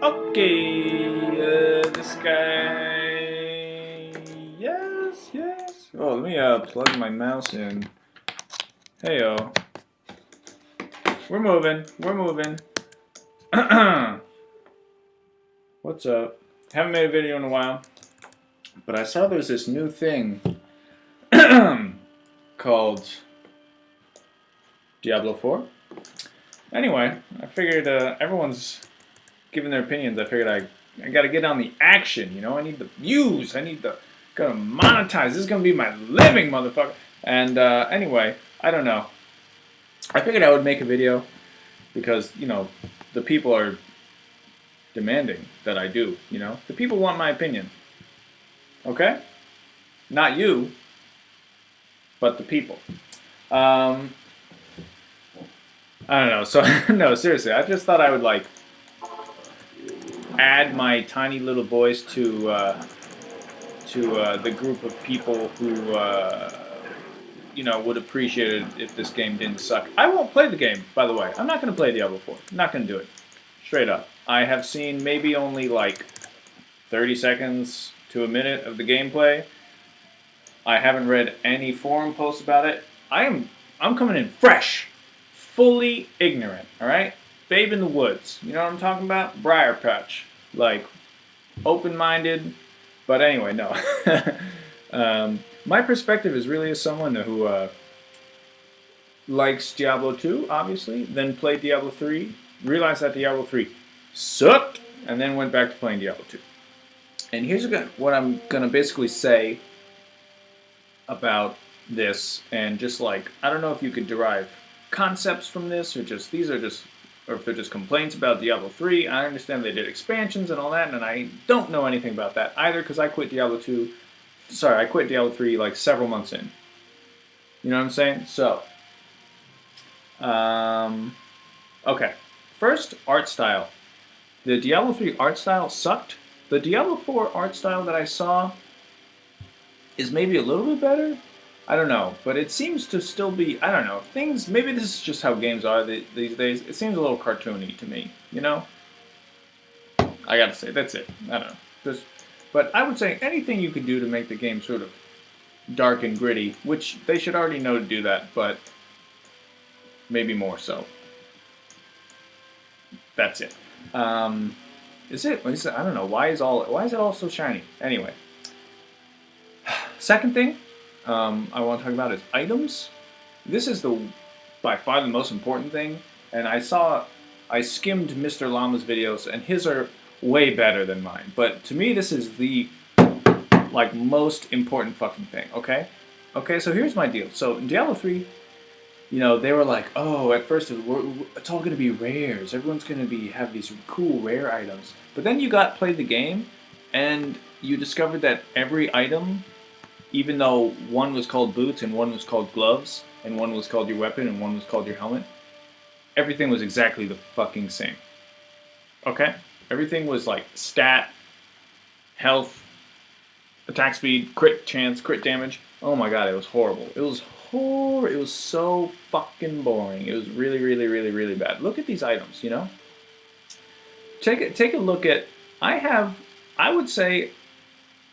Okay, this guy. Yes, yes. Oh, let me plug my mouse in. Heyo, we're moving. We're moving. What's up? Haven't made a video in a while, but I saw there's this new thing called Diablo 4. Anyway, I figured everyone's giving their opinions. I figured I gotta get on the action. You know, I need the views. I need the gotta monetize. This is gonna be my living, motherfucker. And anyway, I don't know. I figured I would make a video because the people are demanding that I do. The people want my opinion. Okay, not you, but the people. I don't know. So no, seriously, I just thought I would add my tiny little voice to the group of people who would appreciate it if this game didn't suck. I won't play the game, by the way. I'm not going to play Diablo 4. I'm not going to do it. Straight up. I have seen maybe only like 30 seconds to a minute of the gameplay. I haven't read any forum posts about it. I'm coming in fresh, fully ignorant. All right, babe in the woods. You know what I'm talking about? Briar patch, like open-minded. But anyway, no. My perspective is really as someone who likes Diablo 2, obviously, then played Diablo 3, realized that Diablo 3 sucked, and then went back to playing Diablo 2. And here's what I'm going to basically say about this, and just I don't know if you could derive concepts from this, or just or if they're just complaints about Diablo 3. I understand they did expansions and all that, and I don't know anything about that either because I quit Diablo 2. Sorry, I quit Diablo 3 like several months in. You know what I'm saying? So, okay. First, art style. The Diablo 3 art style sucked. The Diablo 4 art style that I saw is maybe a little bit better. I don't know, but it seems to still be, I don't know, things, maybe this is just how games are these days. It seems a little cartoony to me, you know? I gotta say, that's it. I don't know. But I would say anything you could do to make the game sort of dark and gritty, which they should already know to do that, but maybe more so. That's it. Is it? I don't know. Why is it all so shiny? Anyway. Second thing I want to talk about is items. This is by far the most important thing, and I skimmed Mr. Llama's videos, and his are way better than mine. But to me, this is the most important fucking thing. Okay, so here's my deal. So in Diablo 3, they were like, oh, at first it's all gonna be rares. Everyone's gonna have these cool rare items. But then you played the game, and you discovered that every item, even though one was called boots and one was called gloves and one was called your weapon and one was called your helmet, everything was exactly the fucking same. Okay? Everything was like stat, health, attack speed, crit chance, crit damage. Oh my god, it was horrible. It was so fucking boring. It was really, really, really, really bad. Look at these items, Take a look at, I would say,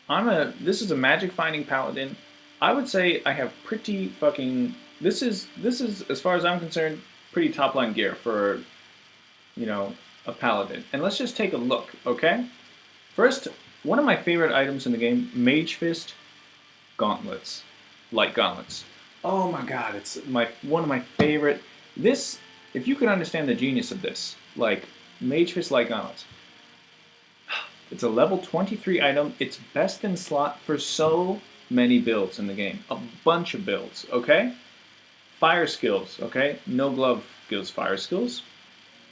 this is a magic finding paladin. I would say I have pretty fucking, this is as far as I'm concerned, pretty top line gear for, a paladin. And let's just take a look, okay? First, one of my favorite items in the game, Mage Fist gauntlets, light gauntlets. Oh my god, it's one of my favorite. This, if you can understand the genius of this, Mage Fist light gauntlets. It's a level 23 item. It's best in slot for so many builds in the game. A bunch of builds, okay? Fire skills, okay? No glove gives fire skills.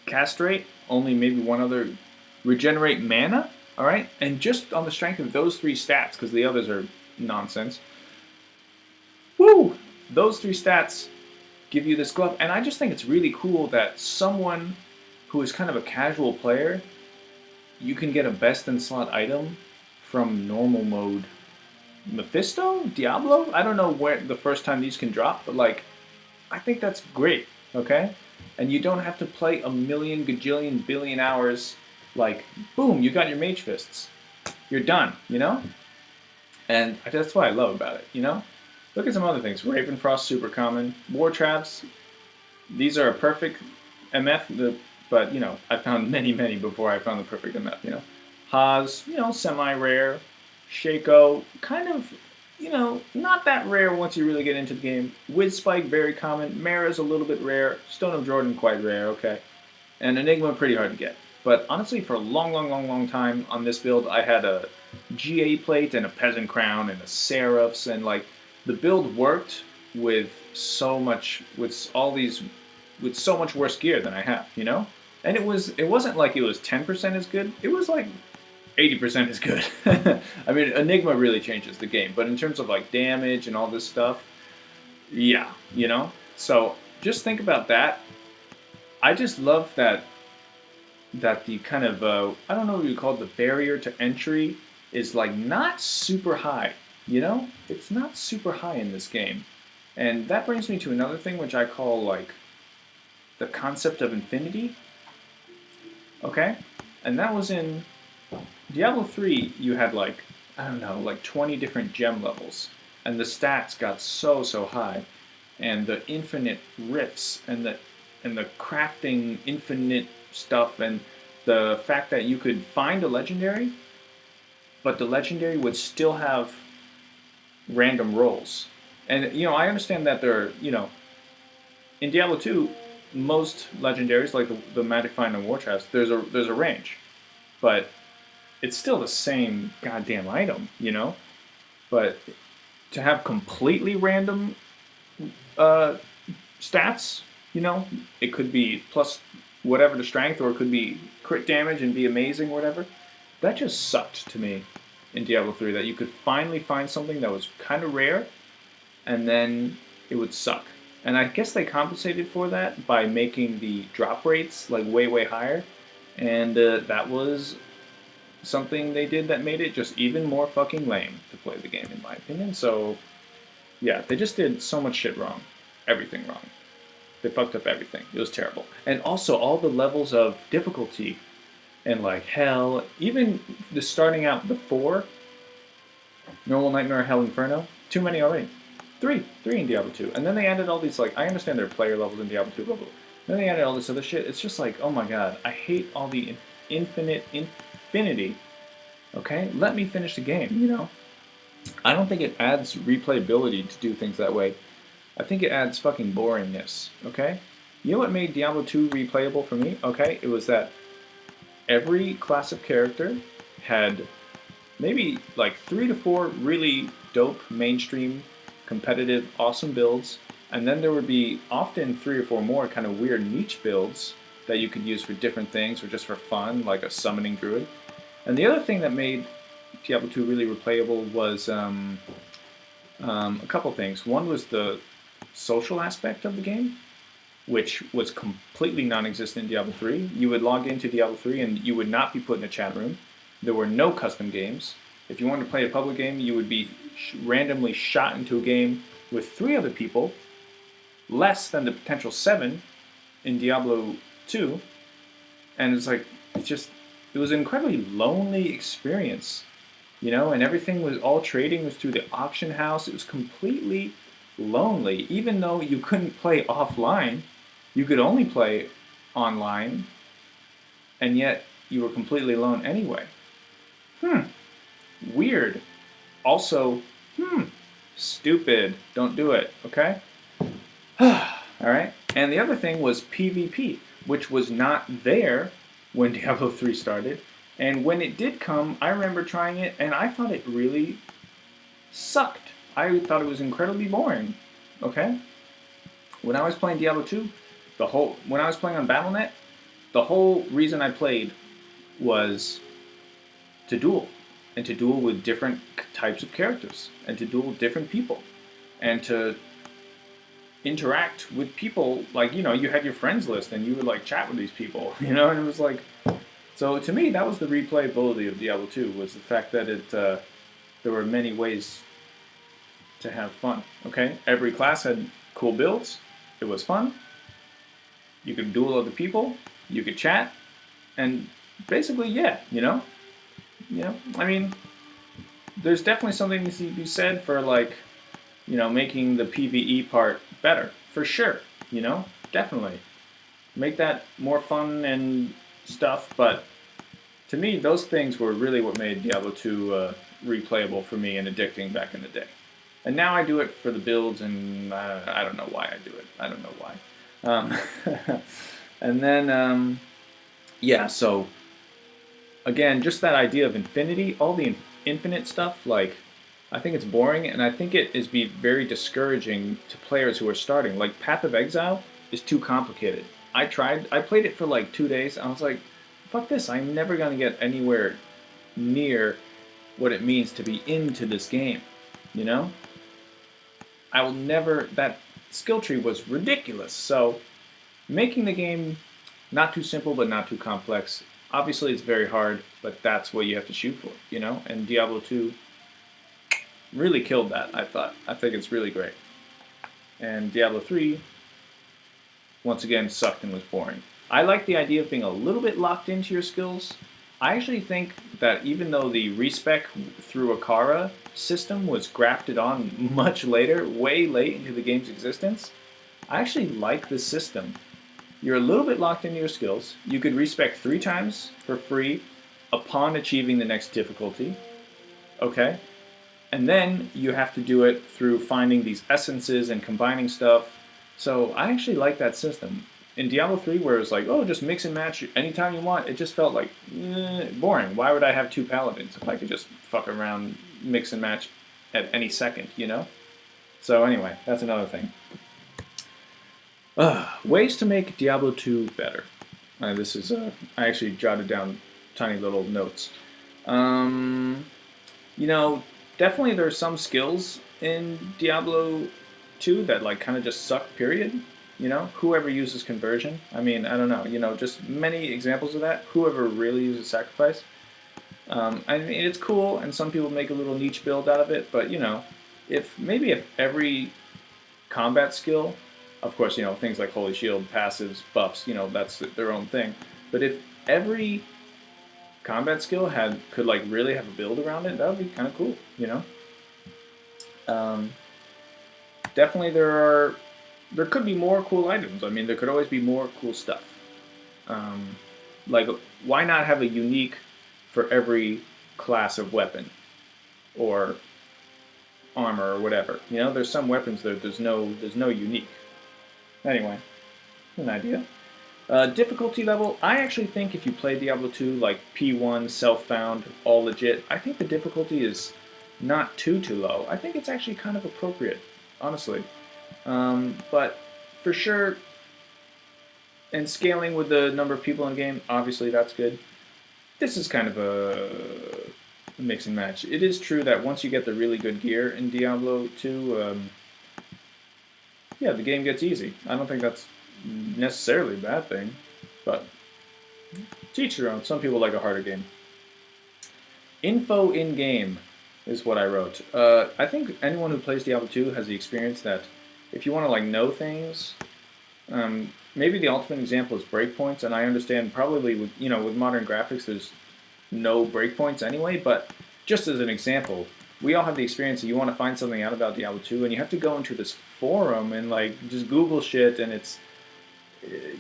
Castrate, only maybe one other. Regenerate mana, all right? And just on the strength of those 3 stats, because the others are nonsense. Woo! Those 3 stats give you this glove. And I just think it's really cool that someone who is kind of a casual player, you can get a best in slot item from normal mode. Mephisto? Diablo? I don't know where the first time these can drop, but I think that's great, okay? And you don't have to play a million, gajillion, billion hours Like, boom, you got your mage fists. You're done, you know? And that's what I love about it, you know? Look at some other things. Ravenfrost, super common. War traps, these are a perfect MF, but, you know, I found many, many before I found the perfect MF, you know? Haas, you know, semi-rare. Shaco, kind of, you know, not that rare once you really get into the game. Wiz Spike, very common. Mara's a little bit rare. Stone of Jordan, quite rare, okay. And Enigma, pretty hard to get. But honestly, for a long, long, long, long time on this build, I had a GA plate and a Peasant Crown and a Seraphs, and like, the build worked with so much, with all these, with so much worse gear than I have, you know? And it wasn't like it was 10% as good. It was like 80% is good. I mean, Enigma really changes the game, but in terms of like damage and all this stuff, yeah, you know? So just think about that. I just love that the kind of, I don't know what you call it, the barrier to entry is like not super high, you know? It's not super high in this game. And that brings me to another thing which I call like the concept of infinity. Okay? And that was in Diablo 3, you had like, I don't know, like 20 different gem levels. And the stats got so, so high. And the infinite rifts and the crafting infinite stuff and the fact that you could find a legendary, but the legendary would still have random rolls. And, you know, I understand that there are, you know, in Diablo 2, most legendaries, like the Magic Find and War Chest, there's a range. But it's still the same goddamn item, you know? But to have completely random stats, you know, it could be plus whatever the strength, or it could be crit damage and be amazing, or whatever. That just sucked to me in Diablo 3, that you could finally find something that was kind of rare, and then it would suck. And I guess they compensated for that by making the drop rates like way, way higher, and that was something they did that made it just even more fucking lame to play the game, in my opinion. So, yeah, they just did so much shit wrong. Everything wrong. They fucked up everything. It was terrible. And also, all the levels of difficulty and like hell, even the starting out the 4, Normal, Nightmare, Hell, Inferno, too many already. Three in Diablo 2. And then they added all these, like, I understand there are player levels in Diablo 2, blah, blah, blah. Then they added all this other shit. It's just like, oh my god, I hate all the infinity. Okay? Let me finish the game, you know? I don't think it adds replayability to do things that way. I think it adds fucking boringness, okay? You know what made Diablo 2 replayable for me? Okay? It was that every class of character had maybe like 3 to 4 really dope, mainstream, competitive, awesome builds, and then there would be often 3 or 4 more kind of weird niche builds that you could use for different things or just for fun, like a summoning druid. And the other thing that made Diablo 2 really replayable was a couple things. One was the social aspect of the game, which was completely non-existent in Diablo 3. You would log into Diablo 3 and you would not be put in a chat room. There were no custom games. If you wanted to play a public game, you would be randomly shot into a game with 3 other people, less than the potential 7 in Diablo 2. And it's like, it was an incredibly lonely experience, you know, and everything was, all trading was through the auction house. It was completely lonely. Even though you couldn't play offline, you could only play online, and yet you were completely alone anyway. Weird. Also, stupid. Don't do it, okay? Alright? And the other thing was PvP, which was not there when Diablo 3 started. And when it did come, I remember trying it, and I thought it really sucked. I thought it was incredibly boring, okay? When I was playing Diablo 2, when I was playing on Battle.net, the whole reason I played was to duel, and to duel with different types of characters, and to duel with different people, and to interact with people. Like, you know, you had your friends list, and you would like chat with these people, you know, and it was like, so to me, that was the replayability of Diablo 2, was the fact that there were many ways to have fun, okay? Every class had cool builds, it was fun, you could duel other people, you could chat, and basically, yeah, I mean, there's definitely something to be said for like, making the PVE part better, for sure, definitely. Make that more fun and stuff, but to me, those things were really what made Diablo 2 replayable for me and addicting back in the day. And now I do it for the builds, and I don't know why I do it. I don't know why. And then, yeah, so again, just that idea of infinity, all the infinite stuff, like, I think it's boring, and I think it is be very discouraging to players who are starting. Like, Path of Exile is too complicated. I played it for like 2 days, and I was like, fuck this, I'm never going to get anywhere near what it means to be into this game, you know? I will never, that skill tree was ridiculous, so making the game not too simple but not too complex. Obviously, it's very hard, but that's what you have to shoot for, And Diablo 2 really killed that, I thought. I think it's really great. And Diablo 3, once again, sucked and was boring. I like the idea of being a little bit locked into your skills. I actually think that even though the respec through Akara system was grafted on much later, way late into the game's existence, I actually like this system. You're a little bit locked into your skills. You could respec 3 times for free upon achieving the next difficulty. Okay? And then you have to do it through finding these essences and combining stuff. So I actually like that system. In Diablo 3, where it was like, oh, just mix and match anytime you want, it just felt like boring. Why would I have 2 paladins if I could just fuck around, mix and match at any second, So anyway, that's another thing. Ways to make Diablo 2 better. This is, I actually jotted down tiny little notes. Definitely there's some skills in Diablo 2 that like kind of just suck, period. Whoever uses conversion. I mean, I don't know, just many examples of that. Whoever really uses sacrifice. I mean, it's cool, and some people make a little niche build out of it, but, if every combat skill, of course, things like Holy Shield, passives, buffs, that's their own thing. But if every combat skill could like really have a build around it, that would be kind of cool, Definitely there could be more cool items. I mean, there could always be more cool stuff. Like, why not have a unique for every class of weapon or armor or whatever? There's some weapons there's no unique. Anyway, an idea. Difficulty level, I actually think if you play Diablo 2 like P1, self-found, all legit, I think the difficulty is not too low. I think it's actually kind of appropriate, honestly. But for sure, and scaling with the number of people in the game, obviously that's good. This is kind of a mix and match. It is true that once you get the really good gear in Diablo 2, yeah, the game gets easy. I don't think that's necessarily a bad thing, but to each their own. Some people like a harder game. Info in-game is what I wrote. I think anyone who plays Diablo 2 has the experience that if you want to like know things, maybe the ultimate example is breakpoints, and I understand probably with modern graphics there's no breakpoints anyway, but just as an example, we all have the experience that you want to find something out about Diablo 2 and you have to go into this forum and like just Google shit, and it's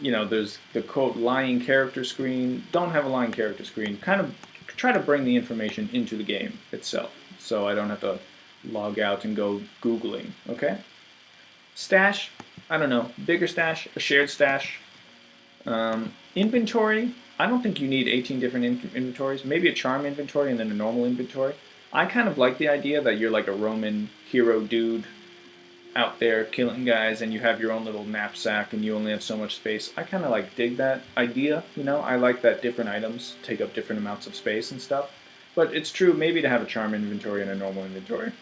there's the quote lying character screen. Don't have a lying character screen. Kind of try to bring the information into the game itself so I don't have to log out and go Googling, okay? Stash, I don't know, bigger stash, a shared stash. Inventory, I don't think you need 18 different inventories. Maybe a charm inventory and then a normal inventory. I kind of like the idea that you're like a Roman hero dude out there killing guys and you have your own little knapsack and you only have so much space. I kind of like dig that idea, I like that different items take up different amounts of space and stuff. But it's true, maybe to have a charm inventory and a normal inventory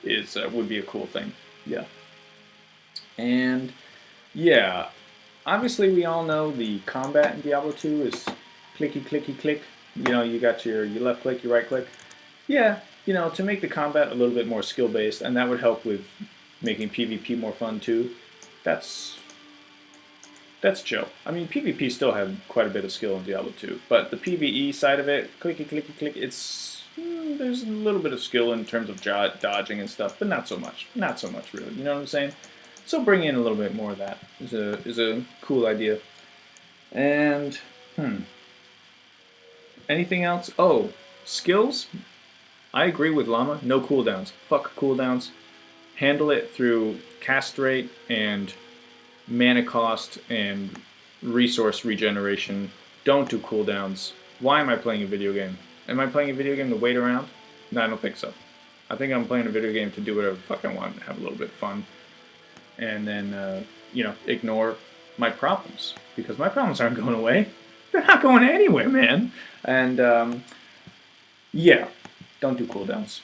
would be a cool thing. Yeah. And yeah, obviously we all know the combat in Diablo 2 is clicky clicky click. You got your left click, your right click. Yeah, to make the combat a little bit more skill based, and that would help with making PvP more fun too. That's That's chill. I mean, PvP still had quite a bit of skill in Diablo 2, but the PvE side of it, clicky, clicky, click, there's a little bit of skill in terms of dodging and stuff, but not so much. Not so much, really. You know what I'm saying? So bringing in a little bit more of that is a cool idea. And, anything else? Oh, skills? I agree with Llama. No cooldowns. Fuck cooldowns. Handle it through cast rate and mana cost and resource regeneration. Don't do cooldowns. Why am I playing a video game? Am I playing a video game to wait around? No, I don't think so. I think I'm playing a video game to do whatever the fuck I want, have a little bit of fun, and then, ignore my problems. Because my problems aren't going away. They're not going anywhere, man. And, yeah, don't do cooldowns.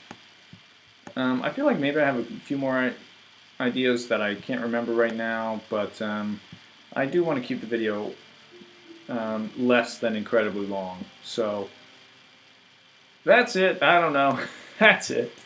I feel like maybe I have a few more ideas that I can't remember right now, but I do want to keep the video less than incredibly long. So that's it. I don't know. That's it.